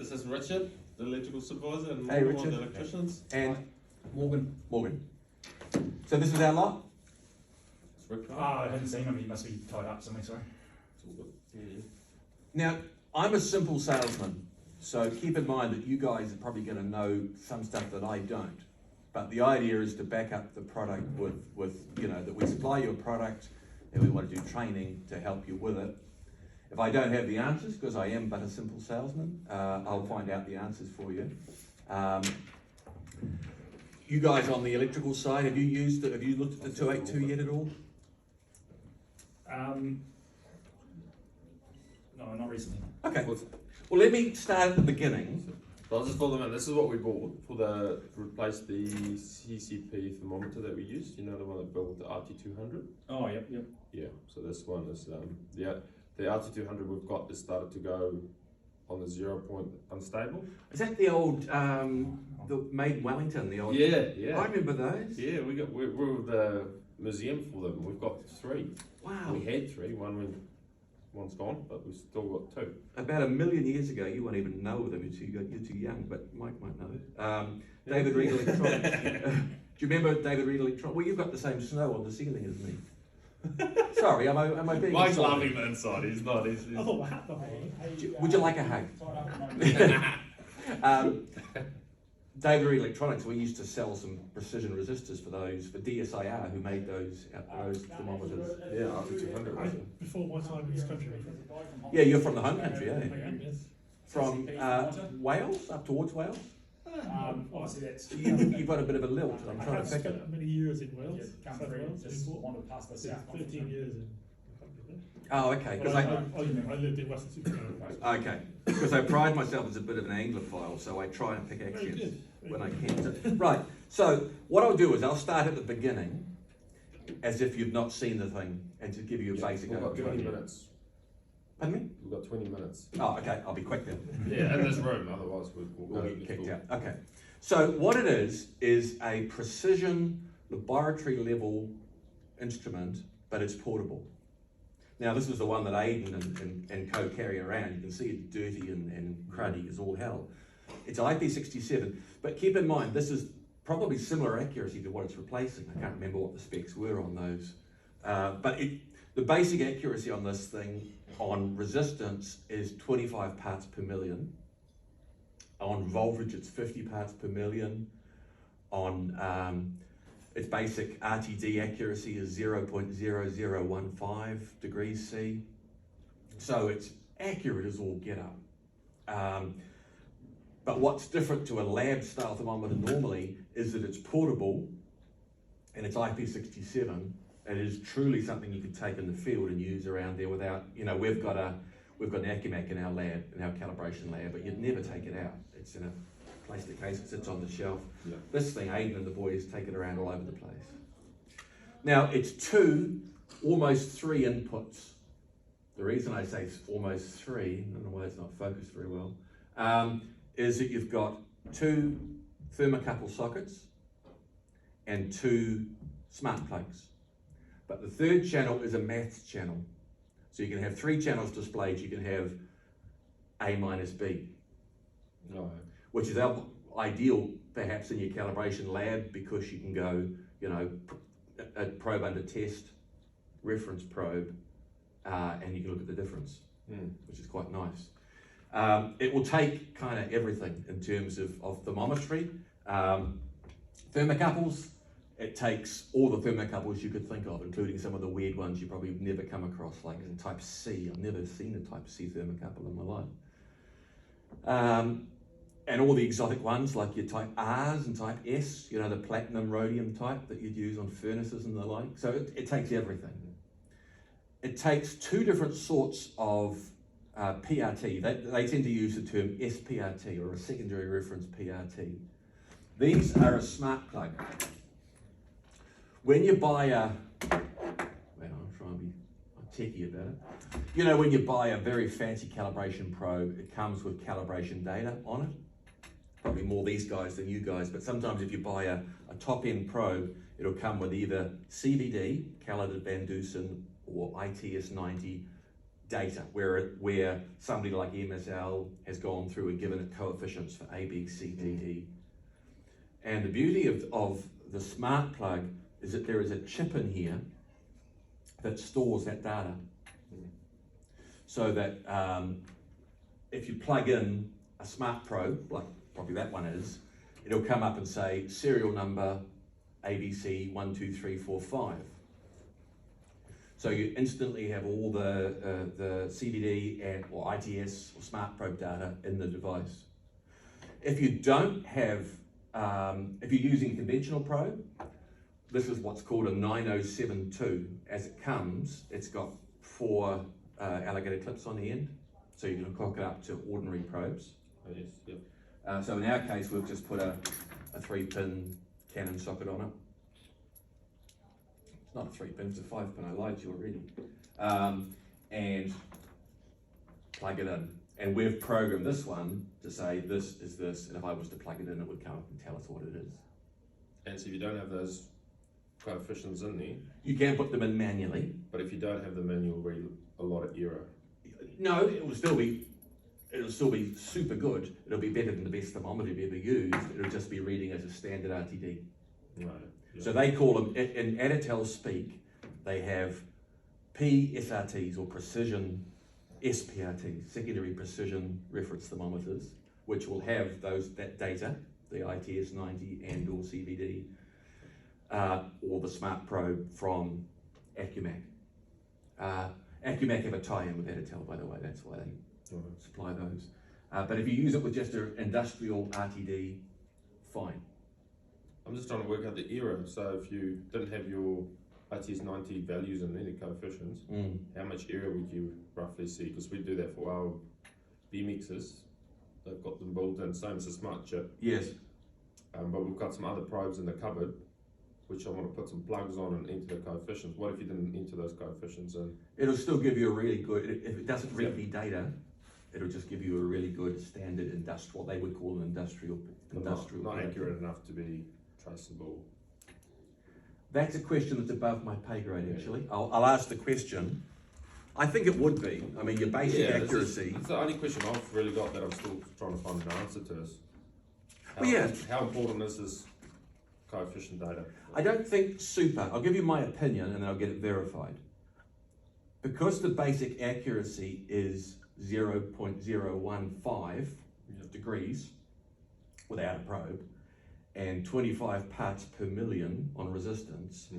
This is Richard, the electrical supervisor, and Hey, one of Richard. the electricians. And Morgan. Morgan. So this is our lot? It's Rick. I hadn't seen him, he must be tied up somewhere, sorry. It's all good. Yeah. Now, I'm a simple salesman, so keep in mind that you guys are probably going to know some stuff that I don't. But the idea is to back up the product with that we supply you a product and we want to do training to help you with it. If I don't have the answers, because I am but a simple salesman, I'll find out the answers for you. You guys on the electrical side, have you looked at the 282 yet at all? No, not recently. Okay. Well, let me start at the beginning. So I'll just fill them in. This is what we bought to replace the CCP thermometer that we used. You know, the one that built the RT200? Oh, yep. Yeah, so this one is, the RT200 we've got is started to go on the 0 point unstable. Is that the old, the made in Wellington, the old? Yeah. I remember those. Yeah, we're with the museum for them. We've got 3. Wow. We had 3, one's gone, but we've still got 2. About 1 million years ago, you won't even know them, you're too young, but Mike might know. David Reed Electronics. Do you remember David Reed Electronics? Well, you've got the same snow on the ceiling as me. Sorry, am I being Mike's insulting? laughing inside, he's not. Oh, wow. Would you like a hug? David Reed Electronics, we used to sell some precision resistors for DSIR, who made those thermometers. Yeah, RT200. Before my time in this country. Yeah, you're from the home country, eh? Yes. From Wales, up towards Wales? Obviously that's. You've got a bit of a lilt, I'm I trying have to pick it. spent many years in Wales. Come South through, Wales, just in wandered past the south. 13 years in. Oh, okay. But I lived in Western Supermarket. Okay, because I pride myself as a bit of an Anglophile, so I try and pick accents when I can. So, right, so what I'll do is I'll start at the beginning, as if you've not seen the thing, and to give you a basic We've got 20 overview. minutes. Pardon me? We've got 20 minutes. Oh, okay, I'll be quick then. Yeah, in this room, otherwise we'll We'll go get to kicked school. out. Okay, so what it is a precision laboratory level instrument, but it's portable. Now, this is the one that Aiden and co carry around. You can see it's dirty and cruddy as all hell. It's IP67, but keep in mind, this is probably similar accuracy to what it's replacing. I can't remember what the specs were on those. But the basic accuracy on this thing, on resistance, is 25 parts per million. On voltage, it's 50 parts per million. On its basic RTD accuracy is 0.0015 degrees C. So it's accurate as all get up. But what's different to a lab style thermometer normally is that it's portable and it's IP67. It is truly something you could take in the field and use around there without, we've got an Acumac in our lab, in our calibration lab, but you'd never take it out. It's in a plastic case, it sits on the shelf. Yeah. This thing, Aiden and the boys take it around all over the place. Now, it's 2, almost 3 inputs. The reason I say it's almost 3, I don't know why it's not focused very well, is that you've got 2 thermocouple sockets and 2 smart plugs. But the third channel is a maths channel. So you can have 3 channels displayed, you can have A minus B. No. Which is ideal perhaps in your calibration lab because you can go, a probe under test, reference probe, and you can look at the difference, which is quite nice. It will take kind of everything in terms of thermometry. Thermocouples, it takes all the thermocouples you could think of, including some of the weird ones you probably never come across, like in type C. I've never seen a type C thermocouple in my life. And all the exotic ones like your type R's and type S, the platinum rhodium type that you'd use on furnaces and the like. So it takes everything. It takes 2 different sorts of PRT. They tend to use the term SPRT, or a secondary reference PRT. These are a smart plug. When you buy I'm trying to be techie about it. When you buy a very fancy calibration probe, it comes with calibration data on it. Probably more these guys than you guys, but sometimes if you buy a top-end probe, it'll come with either CVD, Calidad Van Dusen, or ITS90, data, where somebody like MSL has gone through and given it coefficients for A, B, C, D, E. And the beauty of the smart plug is that there is a chip in here that stores that data. So that if you plug in a smart probe, like probably that one is, it'll come up and say serial number ABC 12345. So you instantly have all the CDD and or ITS or smart probe data in the device. If you don't have, if you're using a conventional probe, this is what's called a 9072. As it comes, it's got 4 alligator clips on the end, so you can hook it up to ordinary probes. Oh, yes, yep. So in our case, we've just put a 3-pin Canon socket on it. It's not a 3-pin, it's a 5-pin, I lied to you already. And plug it in. And we've programmed this one to say this is this, and if I was to plug it in, it would come up and tell us what it is. And so if you don't have those coefficients in there, You can put them in manually. but if you don't have them in, you'll read a lot of error. No, it'll still be super good. It'll be better than the best thermometer you've ever used. It'll just be reading as a standard RTD. Right. Yeah. So they call them, in Additel speak, they have PSRTs or precision SPRTs, secondary precision reference thermometers, which will have that data, the ITS 90 and or CVD, or the smart probe from Acumac. Acumac have a tie-in with Additel, by the way, that's why they supply those. But if you use it with just an industrial RTD, fine. I'm just trying to work out the error. So if you didn't have your ITS 90 values in there, the coefficients, how much error would you roughly see? Because we do that for our B mixers. They've got them built in, same as a smart chip. Yes. But we've got some other probes in the cupboard, which I want to put some plugs on and enter the coefficients. What if you didn't enter those coefficients in? It'll still give you a really good, if it doesn't read the data, it'll just give you a really good standard industrial, what they would call an industrial. Not accurate enough to be traceable. That's a question that's above my pay grade, actually. I'll ask the question. I think it would be. I mean, your basic accuracy. It's the only question I've really got that I'm still trying to find an answer to is how important is this coefficient data? I don't think super. I'll give you my opinion and then I'll get it verified. Because the basic accuracy is 0.015 degrees without a probe and 25 parts per million on resistance,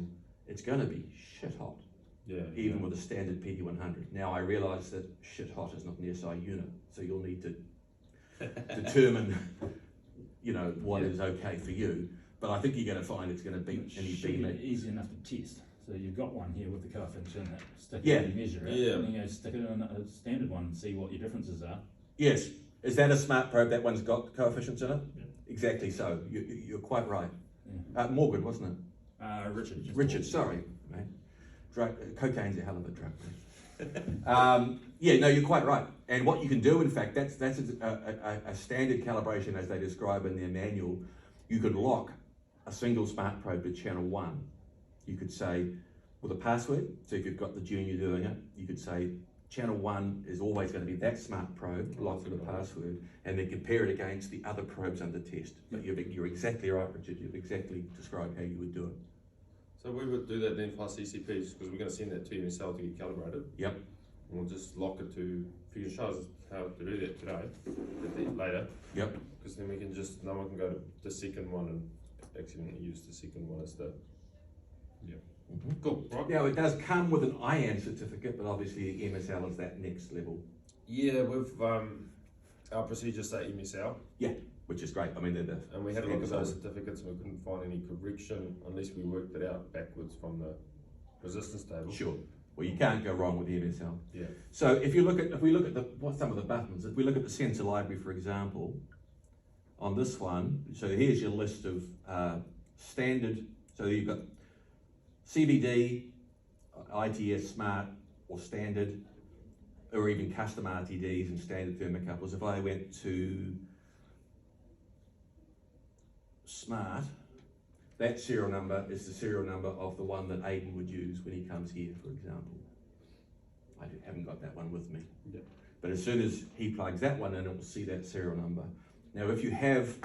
it's going to be shit hot. Yeah. Even with a standard PD100. Now I realise that shit hot is not an SI unit, so you'll need to determine, what is okay for you. But I think you're going to find it's going to beat any Should B. be easy enough to test. So you've got one here with the coefficient in it. Stick Yeah. it and measure it. Yeah. And then stick it in a standard one and see what your differences are. Yes. Is that a smart probe? That one's got coefficients in it? Yeah. Exactly so. You're quite right. Yeah. Morgan, wasn't it? Richard. Richard, sorry, mate. Cocaine's a hell of a drug, mate. No, you're quite right. And what you can do, in fact, that's a standard calibration as they describe in their manual. You could lock a single smart probe to channel 1. You could say, with a password, so if you've got the junior doing it, you could say, channel 1 is always going to be that smart probe, locked with a password, and then compare it against the other probes under test. But you're exactly right, Richard. You've exactly described how you would do it. So we would do that then for our CCPs because we're going to send that to MSL to get calibrated. Yep. And we'll just lock it to, if you can show us how to do that today, later. Yep. Because then we can just, no one can go to the second one and accidentally use the second one as the, Cool, right? Now, it does come with an IAN certificate, but obviously MSL is that next level. Yeah, we've, our procedures say MSL. Yeah, which is great. I mean, they're the And we had a look at standard those certificates and we couldn't find any correction unless we worked it out backwards from the resistance table. Sure. Well, you can't go wrong with the MSL. Yeah. So if we look at some of the buttons, if we look at the sensor library, for example, on this one, so here's your list of standard. So you've got CVD, ITS Smart or Standard, or even custom RTDs and standard thermocouples. If I went to Smart, that serial number is the serial number of the one that Aidan would use when he comes here, for example. haven't got that one with me. Yeah. But as soon as he plugs that one in, it will see that serial number. Now, if you have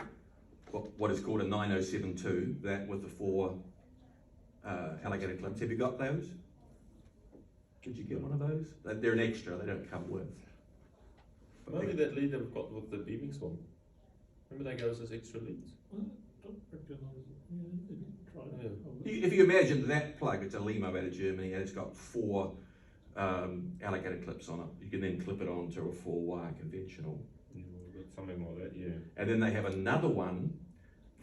what is called a 9072, that with the 4 alligator clips, have you got those? Did you get one of those? They're an extra, they don't come with. But Maybe that lead they've got with the B-Mix one. Remember they gave us as extra leads? If you imagine that plug, it's a Limo out of Germany, and it's got 4 alligator clips on it. You can then clip it onto a 4-wire conventional. Something like that, yeah. And then they have another one,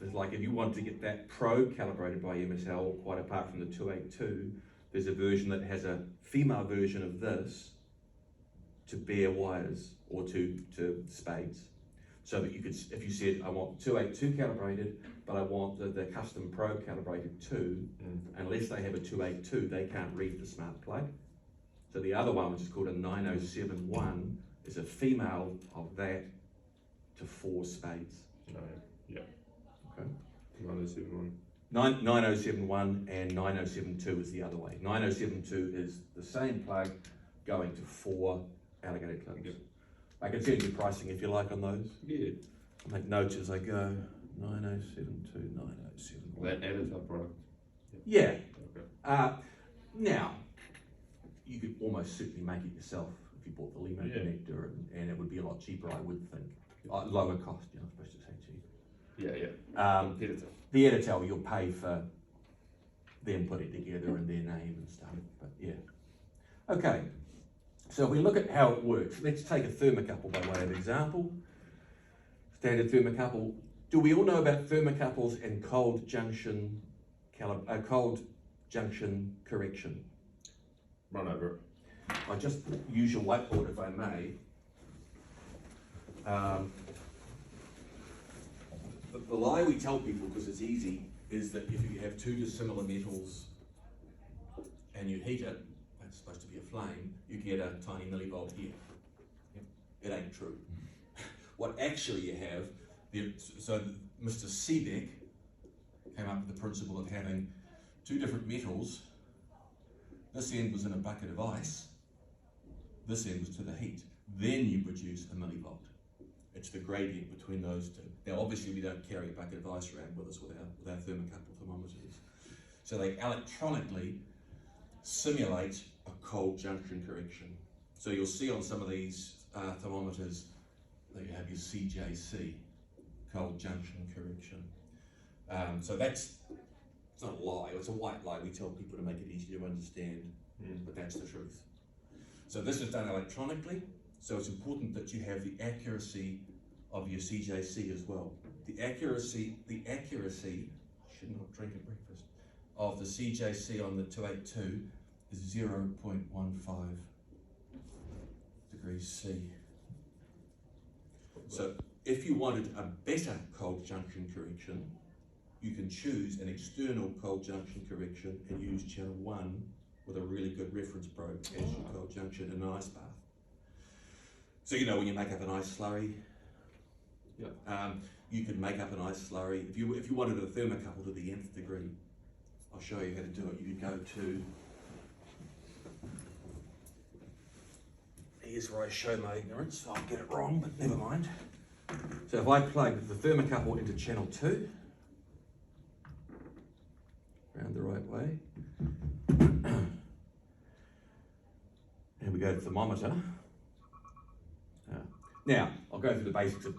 there's like if you want to get that Pro calibrated by MSL, quite apart from the 282, there's a version that has a female version of this to bare wires or to spades. So that you could, if you said, I want 282 calibrated, but I want the custom Pro calibrated too, unless they have a 282, they can't read the smart plug. So the other one, which is called a 9071, is a female of that to 4 spades. No, yeah. Okay. 9071. 9071 and 9072 is the other way. 9072 is the same plug going to 4 alligator clips. Yep. I can send you pricing if you like on those. Yeah. I'll make notes as I go. 9072, 9071. That Additel product. Yeah. Okay. Now, you could almost certainly make it yourself if you bought the Limo connector, and it would be a lot cheaper, I would think. Lower cost, you're not supposed to say cheap. Yeah. Additel. The Additel, you'll pay for them putting it together and their name and stuff, but yeah. Okay, so if we look at how it works, let's take a thermocouple by way of example. Standard thermocouple. Do we all know about thermocouples and cold junction correction? Run over it. I just use your whiteboard if I may. The lie we tell people, because it's easy, is that if you have 2 dissimilar metals and you heat it, that's supposed to be a flame, you get a tiny millivolt here. It ain't true. What actually you have, so Mr. Seebeck came up with the principle of having 2 different metals. This end was in a bucket of ice, this end was to the heat. Then you produce a millivolt. It's the gradient between those two. Now obviously we don't carry a bucket of ice around with us with our thermocouple thermometers. So they electronically simulate a cold junction correction. So you'll see on some of these thermometers that you have your CJC, cold junction correction. So it's not a lie, it's a white lie. We tell people to make it easy to understand, but that's the truth. So this is done electronically, so it's important that you have the accuracy of your CJC as well. The accuracy, I should not drink at breakfast, of the CJC on the 282 is 0.15 degrees C. So if you wanted a better cold junction correction, you can choose an external cold junction correction and use channel 1 with a really good reference probe as your cold junction in an ice bath. So you know when you make up an ice slurry, you could make up an ice slurry. If you wanted a thermocouple to the nth degree, I'll show you how to do it. You could go to, here's where I show my ignorance, I'll get it wrong, but never mind. So if I plug the thermocouple into channel 2, around the right way, and we go to thermometer. Now, I'll go through the basics of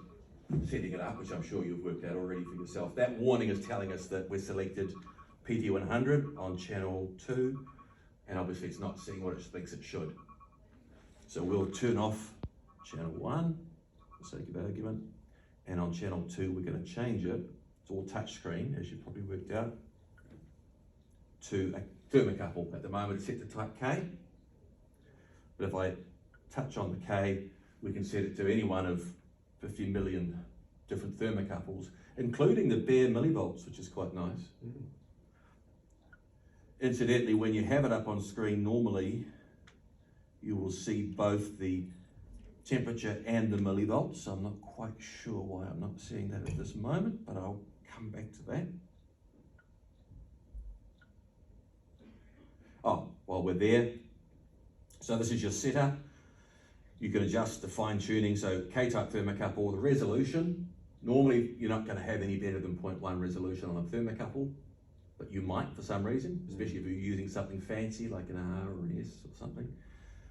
setting it up, which I'm sure you've worked out already for yourself. That warning is telling us that we're selected PT100 on channel 2, and obviously it's not seeing what it thinks it should. So we'll turn off channel 1, for the sake of argument, and on channel 2 we're going to change it, it's all touch screen, as you've probably worked out, to a thermocouple. At the moment it's set to type K, but if I touch on the K, we can set it to any one of 50 million different thermocouples, including the bare millivolts, which is quite nice. Incidentally, when you have it up on screen, normally you will see both the temperature and the millivolts. So I'm not quite sure why I'm not seeing that at this moment, but I'll come back to that. Oh, while we're there, So this is your setup. You can adjust the fine tuning, so K-type thermocouple, the resolution. Normally you're not going to have any better than 0.1 resolution on a thermocouple, but you might for some reason, especially if you're using something fancy like an R or an S or something.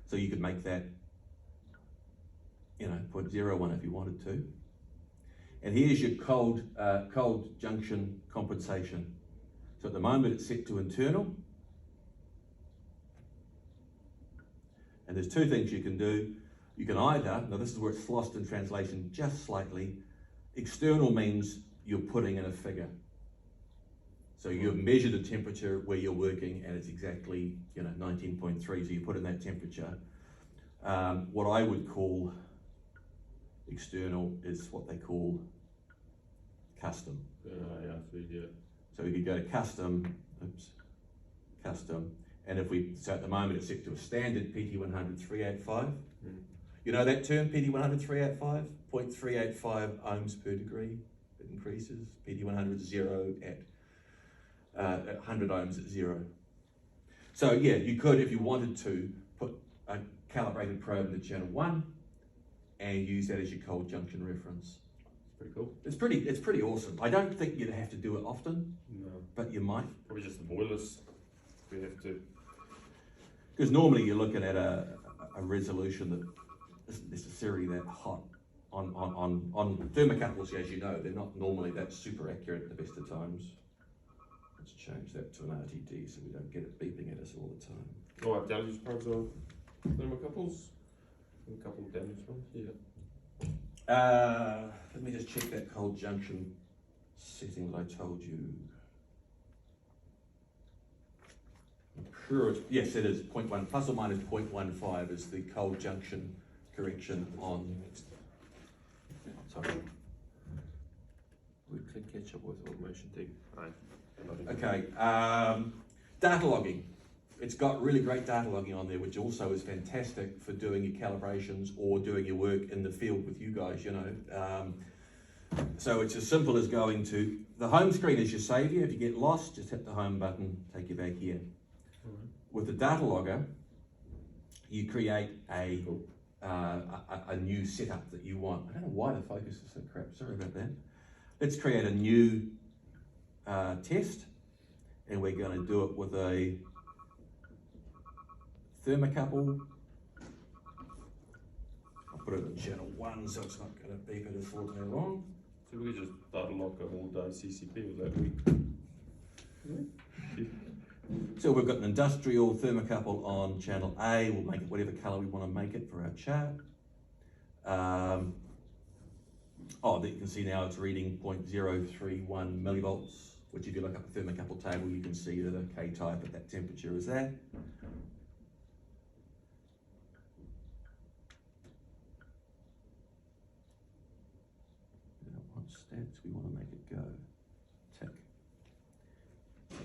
So you could make that, 0.01 if you wanted to. And here's your cold junction compensation. So at the moment it's set to internal. And there's two things you can do. You can either, now this is where it's lost in translation just slightly, external means you're putting in a figure. So you measure the temperature where you're working and it's exactly 19.3, so you put in that temperature. What I would call external is what they call custom. So we could go to custom, and so at the moment it's set to a standard PT100 385. You know that term, PT100 385? 0.385 ohms per degree, it increases. PT100 0 at 100 ohms at 0. So yeah, you could, if you wanted to, put a calibrated probe into channel 1 and use that as your cold junction reference. Pretty cool. It's pretty awesome. I don't think you'd have to do it often, No. but you might. Probably just the boilers. We have to. Because normally you're looking at a resolution that isn't necessarily that hot. On thermocouples, as you know, they're not normally that super accurate at the best of times. Let's change that to an RTD so we don't get it beeping at us all the time. Oh, I have damage probes on thermocouples. A couple of damage ones, yeah. Let me just check that cold junction setting that I told you. I'm sure yes, it is 0.1, plus or minus 0.15 is the cold junction correction on. Sorry. We can catch up with automation tech. Okay, data logging. It's got really great data logging on there, which also is fantastic for doing your calibrations or doing your work in the field with you guys, So it's as simple as going to, the home screen is your savior. If you get lost, just hit the home button, take you back here. With the data logger, you create a new setup that you want. I don't know why the focus is so crap, sorry about that. Let's create a new test, and we're going to do it with a thermocouple. I'll put it in channel 1 so it's not going to beep at us all day long. So we could just data lock an all day CCP with that. So we've got an industrial thermocouple on channel A. We'll make it whatever colour we want to make it for our chart. That you can see now it's reading 0.031 millivolts, which if you look up a thermocouple table, you can see that a K-type at that temperature is that. Stats, we want to make it go. Tick.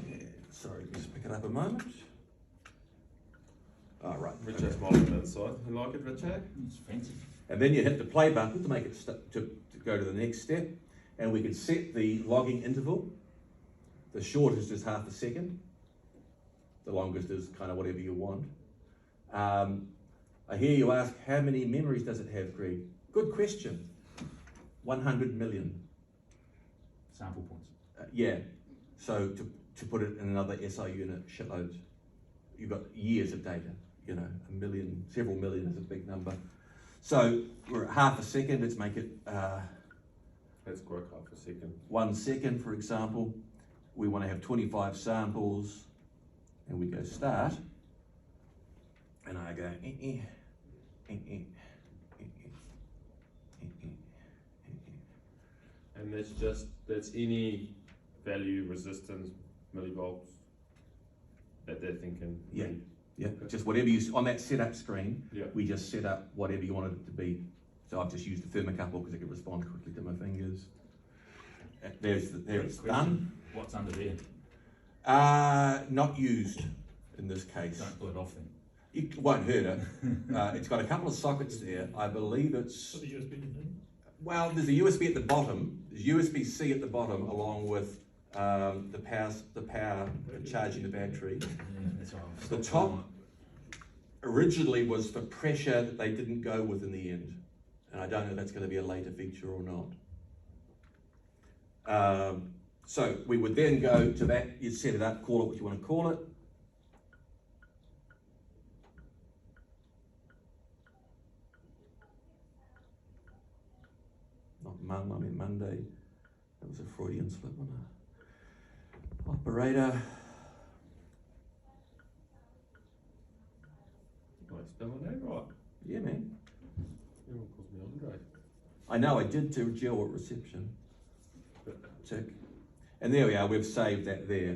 Yeah, sorry, just pick it up a moment. All right. Richard's smiling on that side. You like it, Richard? It's fancy. And then you hit the play button to make it to go to the next step, and we can set the logging interval. The shortest is half a second. The longest is kind of whatever you want. I hear you ask, how many memories does it have, Greg? Good question. 100 million. Sample points. Yeah, so to put it in another SI unit, shitloads. You've got years of data, a million, several million is a big number. So we're at half a second, let's make it Let's work half a second. 1 second, for example. We want to have 25 samples, and we go start, and I go And that's any value, resistance, millivolts that they're thinking. Yeah. Yeah, Okay. just whatever you, on that setup screen, Yeah. we just set up whatever you wanted it to be. So I've just used the thermocouple because it can respond quickly to my fingers. There it's done. What's under there? Not used in this case. Don't pull it off then. It won't hurt it. It's got a couple of sockets there. I believe it's, Got the USB in there. well, there's a USB at the bottom. There's USB-C at the bottom along with the power charging the battery. Yeah, that's all. The top, originally was for pressure that they didn't go with in the end. And I don't know if that's going to be a later feature or not. So we would then go to that, you'd set it up, call it what you want to call it. Not mum, I mean Monday. That was a Freudian slip, wasn't it? Operator. Am I spelling that right? Yeah, man. Everyone calls me Andre. I know, I did to Jill at reception. Tick. And there we are, we've saved that there,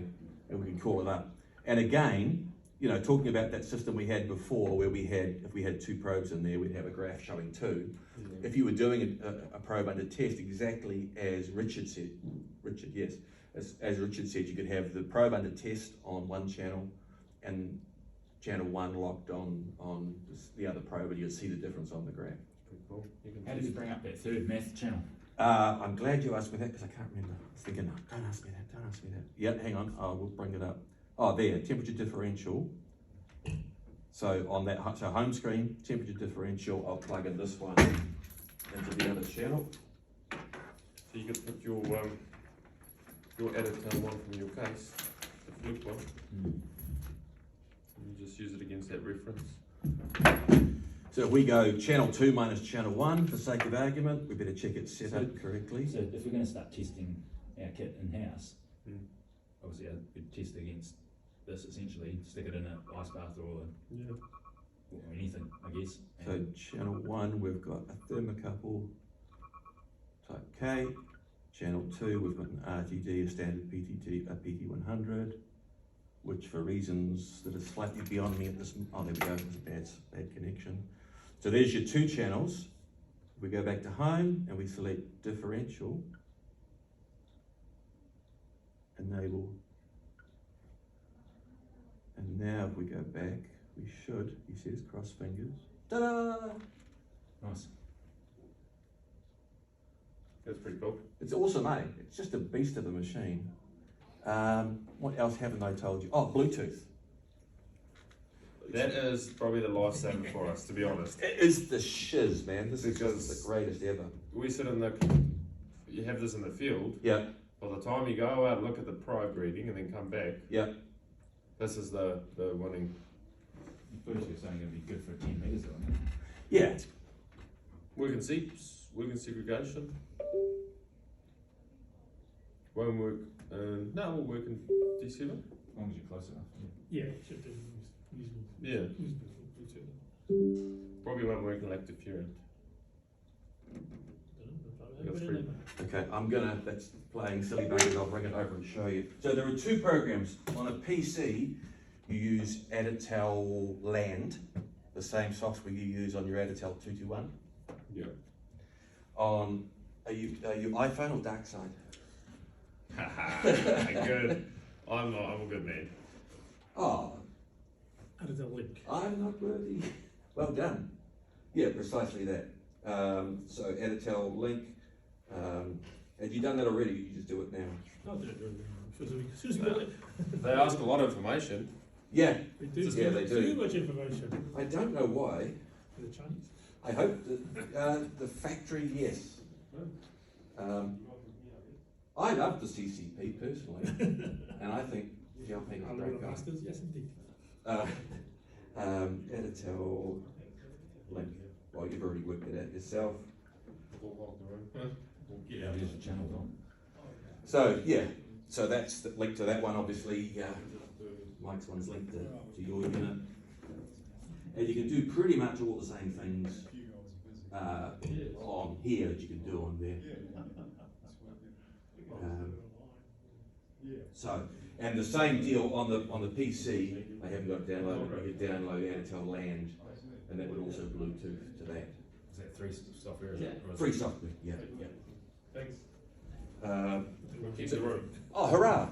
and we can call it up. And again, you know, talking about that system we had before, where we had, if we had 2 probes in there, we'd have a graph showing 2. Yeah. If you were doing a probe under test, exactly as Richard said, as Richard said, you could have the probe under test on one channel, and channel 1 locked on the other probe, and you'll see the difference on the graph. Pretty cool. How did you bring up that third math channel? I'm glad you asked me that because I can't remember. I was thinking, no, don't ask me that. Yeah, hang on, I will bring it up. Oh, there, temperature differential. So on that, so home screen, temperature differential, I'll plug in this one into the other channel. So you could put your Additel one from your case, the flip one, and you just use it against that reference. So if we go channel 2 minus channel 1, for sake of argument, we better check it's set up correctly. So if we're going to start testing our kit in-house, Mm. obviously we'd test against this essentially, stick it in an ice bath or anything, I guess. So channel 1, we've got a thermocouple type K. Channel 2, we've got an RTD, a standard PTT, a PT100, which for reasons that are slightly beyond me at this, oh there we go, there's a bad connection. So there's your 2 channels. We go back to home and we select differential, enable, and now if we go back, we should, he says, cross fingers, ta-da! Nice. That's pretty cool. It's awesome, eh? It's just a beast of a machine. What else haven't I told you? Oh, Bluetooth. That is probably the lifesaver for us, to be honest. It is the shiz, man. This is Because- just the greatest ever. We sit you have this in the field. Yeah, By the time you go out, look at the probe reading, and then come back. yeah. This is the winning. Bluetooth's only going to be good for 10 metres, isn't it? Yeah. Working segregation. Won't work. No, we'll work in D7. As long as you're close enough. Yeah, it should do. Usable. Yeah. Usable Bluetooth. Probably won't work in lactive furine. That's pretty- Okay, that's playing silly buggers, I'll bring it over and show you. So there are 2 programs. On a PC, you use Additel Land, the same software you use on your Additel 221. Yeah. On, are you iPhone or dark side? Good. I'm a good man. Oh, Added a link. I'm not worthy. Well done. Yeah, precisely that. So Additel link. Had you done that already? You just do it now. I'll do it as soon as we got it. They ask a lot of information. Yeah, They do. Yeah, they do. Too much information. I don't know why. For the Chinese. I hope that the factory, yes. I love the CCP personally, and I think Xiaoping is a great guy. Masters, yes indeed. Additel link. Well, you've already worked it out yourself. Yeah, there's your channel, Tom. So yeah, so that's the link to that one. Obviously, Mike's one's linked to your unit, and you can do pretty much all the same things on here that you can do on there. So, and the same deal on the PC. I haven't got it downloaded, but you can download Additel Land, and that would also Bluetooth to that. Is that 3 software? Is it? Or is Free it- software. Yeah. Thanks. Yeah. Keep the room. Oh, hurrah!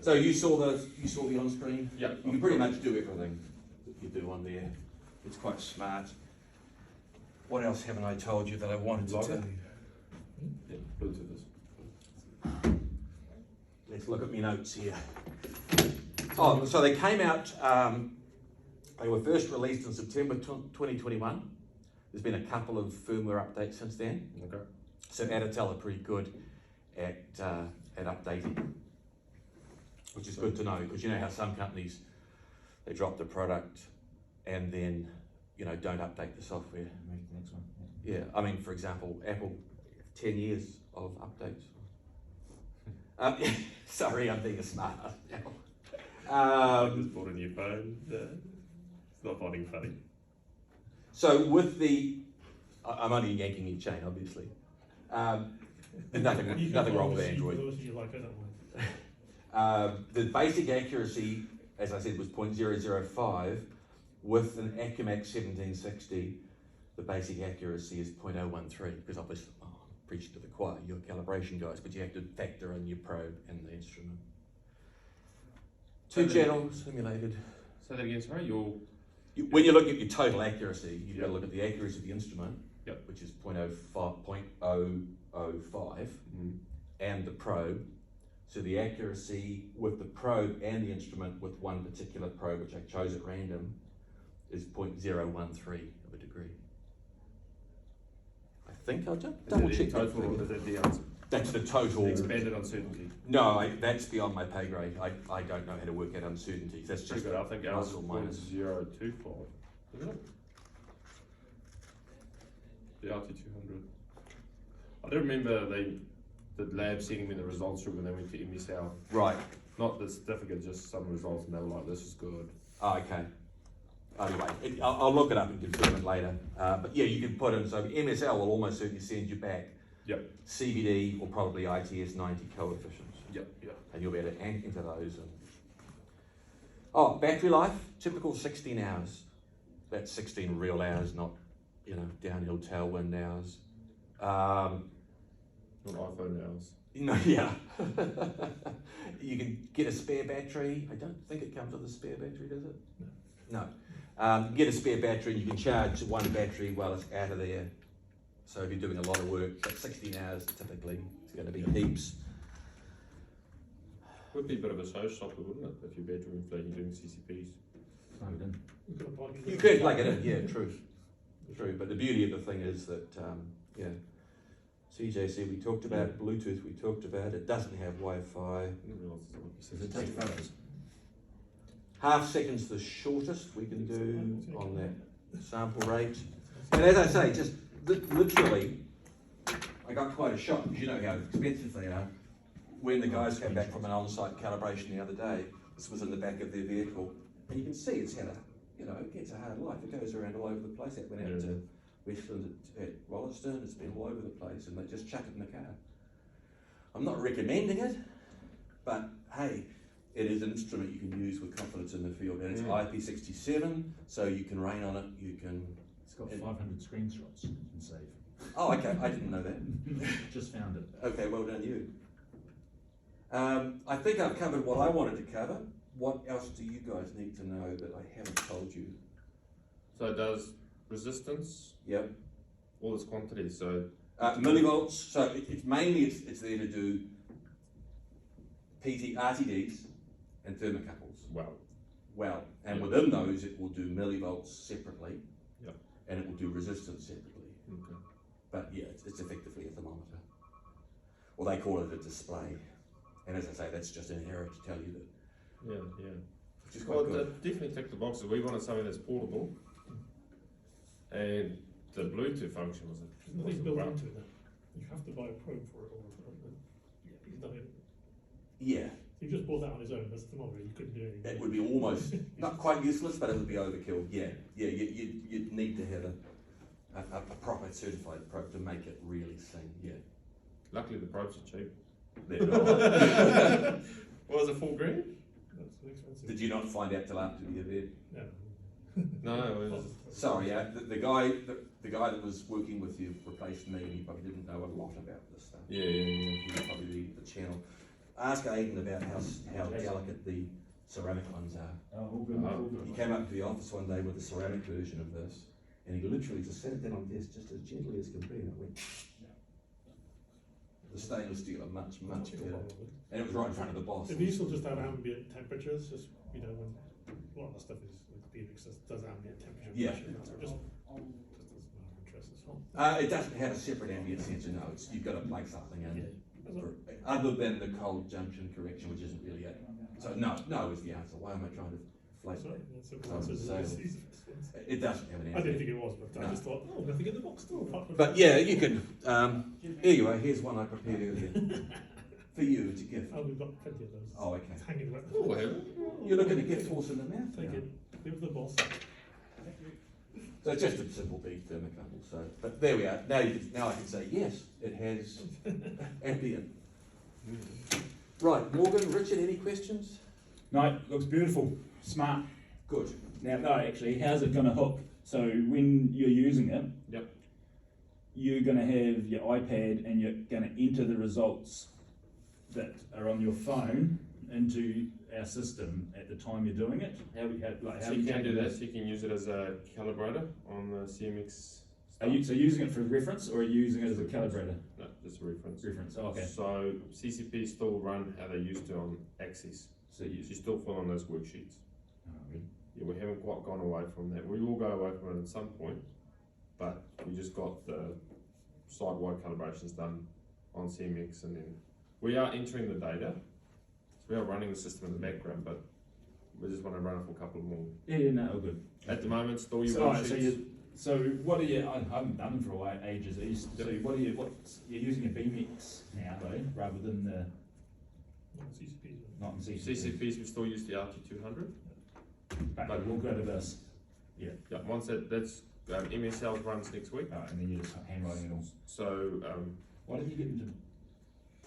So you saw the on screen. Yeah. You can pretty much do everything that you do on there. It's quite smart. What else haven't I told you that I wanted to Logger? tell you? Yeah, Bluetooth is. Let's look at my notes here. Oh, so they came out They were first released in September 2021. There's been a couple of firmware updates since then. Okay. So Additel are pretty good at updating, which is good to know, because you know how some companies, they drop the product and then, don't update the software. Make the next one. Yeah, I mean, for example, Apple, 10 years of updates. Sorry, I'm being a smart ass now. I just bought a new phone. It's not finding funny. So with I'm only yanking your chain, obviously. Nothing wrong with Android. Those you like, I don't mind. The basic accuracy, as I said, was 0.005. With an Acumax 1760, the basic accuracy is 0.013, because obviously, I'm preaching to the choir, you're calibration guys, but you have to factor in your probe and the instrument. Two channels simulated. Say that again, sorry. When you look at your total accuracy, you've got to look at the accuracy of the instrument, which is 0.005, and the probe. So the accuracy with the probe and the instrument with one particular probe, which I chose at random, is 0.013 of a degree. I think I'll just double check that. Total, is that the answer? That's the total. Expanded uncertainty. No, that's beyond my pay grade. I don't know how to work out uncertainty. That's just Good. I think ours is plus or minus. 0.025. Isn't it? The RT200. I do remember the lab sending me the results from when they went to MSL. Right. Not the certificate, just some results, and they were like, "This is good." Oh, okay. Anyway, I'll look it up and confirm it later. But yeah, you can put in, so MSL will almost certainly send you back CVD or probably ITS 90 coefficients. Yep. And you'll be able to enter those. Battery life, typical 16 hours. That's 16 real hours, not, downhill tailwind hours. Not iPhone hours. Yeah. You can get a spare battery. I don't think it comes with a spare battery, does it? No. Get a spare battery and you can charge one battery while it's out of there. So if you're doing a lot of work, that's 16 hours typically, it's going to be heaps. Would be a bit of a showstopper, wouldn't it? If your bedroom flat you're doing CCPs. Plug it in. You've got to plug it in. You could plug it in, yeah, true. But the beauty of the thing is that, CJC we talked about, Bluetooth we talked about, it doesn't have Wi-Fi. Does it take photos? Half second's the shortest we can do on that sample rate. And as I say, just literally, I got quite a shock because you know how expensive they are. When the guys came back from an on-site calibration the other day, this was in the back of their vehicle, and you can see it's had it gets a hard life. It goes around all over the place. It went out to Westland at Rolleston, it's been all over the place, and they just chuck it in the car. I'm not recommending it, but hey, it is an instrument you can use with confidence in the field, and it's IP67, so you can rain on it, you can... It's got 500 screenshots you can save. Oh, okay, I didn't know that. Just found it. Okay, well done you. I think I've covered what I wanted to cover. What else do you guys need to know that I haven't told you? So it does resistance, Yep. all its quantities, so... Millivolts, so it's mainly it's there to do RTDs and thermocouples. Well, and within those it will do millivolts separately, and it will do resistance separately. Okay. But yeah, it's effectively a thermometer. Or they call it a display. And as I say, that's just an error to tell you that. Yeah. Which is quite good. That definitely ticked the boxes. We wanted something that's portable, and the Bluetooth function was Nothing's built into it now. You have to buy a probe for it, or he's done it. Yeah. He just bought that on his own. That's the thermometer. You couldn't do anything. That would be almost, not quite useless, but it would be overkill. Yeah, you'd need to have a proper certified probe to make it really sing, yeah. Luckily the probes are cheap. They're not. What was it, $4,000? That's expensive. Did you not find out till after the event? No. No, it was... Sorry, the guy that was working with you replaced me, and he probably didn't know a lot about this stuff. Yeah. He was probably the channel. Ask Aidan about how delicate the ceramic ones are. Oh, all good. All good. He came up to the office one day with a ceramic version of this, and he literally just set it down on the desk just as gently as can be, and it went. The stainless steel are much better, and it was right in front of the boss. It'd be useful just to have ambient temperatures, just when a lot of the stuff is BMX does ambient temperature. Yeah. Pressure, just as my interest as well. It doesn't have a separate ambient sensor, no, you've got to plug something in. Yeah. Other than the cold junction correction, which isn't really it. So no is the answer. Why am I trying to inflate Sorry, that? that's a Oh, answer to sales. these first ones. It doesn't have an I ambient. didn't think it was, but No. I just thought, oh, nothing in the box still. But yeah, you can. Here you are. Here's one I prepared earlier for you to give. Oh, we've got plenty of those. Oh, okay. It's hanging right Oh, have You're looking to gift horse in the mouth. Thank now. you. Give the boss. So it's just a simple bead thermocouple. So, but there we are. Now I can say yes. It has ambient. Right, Morgan, Richard, any questions? No, looks beautiful, smart. Good. Now, no, actually, how's it going to hook? So when you're using it, Yep. you're going to have your iPad and you're going to enter the results that are on your phone into our system at the time you're doing it. How So you can do that. So you can use it as a calibrator on the CMX. Are you using it for reference, or are you using it as a calibrator? No, just a reference. Reference. Oh, okay. So CCP still run how they used to on Axis. So you. So you still fill on those worksheets. Oh, really? Yeah, we haven't quite gone away from that. We will go away from it at some point, but we just got the side-wide calibrations done on CMX, and then we are entering the data. So we are running the system in the background, but we just want to run it for a couple more. Yeah, no, all good. At the moment, still your So, worksheets. so what are you? I haven't done them for a while, ages. So what are you? You're using a BMX now, though, rather than the CCPs. not in CCP. CCPs, we still use the RT200. But we'll go to this. Yeah. Yeah, once that's MSL runs next week. And then you're just handwriting it all. So Why did you get into?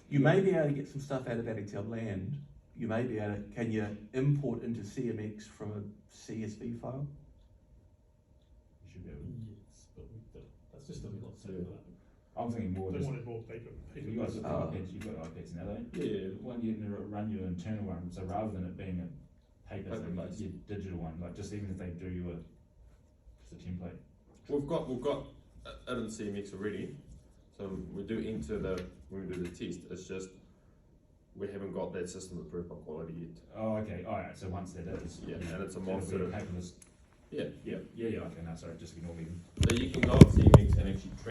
You may be able to get some stuff out of Additel land. You may be able to, can you import into CMX from a CSV file? You should be able. Yes, but that's just a lot to do that. I'm thinking more. They Just, wanted more paper. you guys have got iPads. You've got iPads now, don't you? yeah, Why don't you run your internal one? So rather than it being a paper thing, like Paper-based. your digital one, like just even if they do you just a template. we've got it in CMX already. So we do enter when we do the test. It's just we haven't got that system approved by quality yet. Oh, okay. All right. So once that is, Yeah, and it's a that'll be monster. paperless. Yeah. Yeah. Okay. No, sorry. Just ignore me. So you can go on CMX and actually track